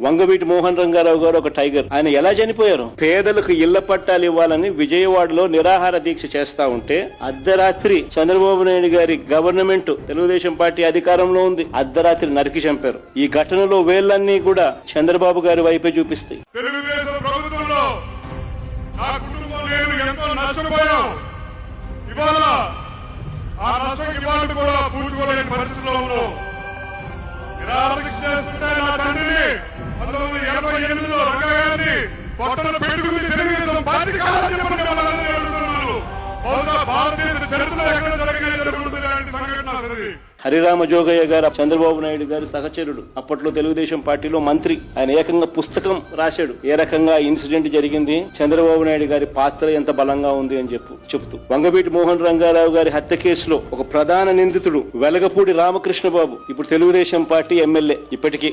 వంగవీటి మోహన్ రంగారావు గారు ఒక టైగర్. ఆయన ఎలా చనిపోయారు? పేదలకు ఇళ్ల పట్టాలు ఇవ్వాలని విజయవాడలో నిరాహార దీక్ష చేస్తా ఉంటే అర్ధరాత్రి చంద్రబాబు నాయుడు గారి గవర్నమెంట్, తెలుగుదేశం పార్టీ అధికారంలో ఉంది, అర్ధరాత్రి నరికి చంపారు. ఈ ఘటనలో వేళ్లన్నీ కూడా చంద్రబాబు గారి వైపే చూపిస్తాయి. తెలుగుదేశం ప్రభుత్వంలో నా కుటుంబం నేను ఎంతో నష్టపోయాం. ఇవాళ ఆ నష్టం ఇవాళ కూడా పూడ్చుకోలేని పరిస్థితిలో ఉన్నాం. నిరాదీక్ష చేస్తుంటే నా తండ్రిని 1988లో రంగగారిని పొట్టను పెట్టుకుని తెలుగుదేశం పార్టీ కావాలని చెప్పి వాళ్ళందరూ అడుగుతున్నారు. బహుశా భారతదేశ చరిత్రలో ఎక్కడ జరుగుతుంది లాంటి సంఘటన అది. హరిరామ జోగయ్య గారు చంద్రబాబు నాయుడు గారి సహచరుడు, అప్పట్లో తెలుగుదేశం పార్టీలో మంత్రి. ఆయన ఏకంగా పుస్తకం రాశాడు ఏ రకంగా ఇన్సిడెంట్ జరిగింది, చంద్రబాబు నాయుడు గారి పాత్ర ఎంత బలంగా ఉంది అని చెప్తూ. వంగవీటి మోహన్ రంగారావు గారి హత్య కేసులో ఒక ప్రధాన నిందితుడు వెలగపూడి రామకృష్ణ బాబు ఇప్పుడు తెలుగుదేశం పార్టీ ఎమ్మెల్యే ఇప్పటికీ.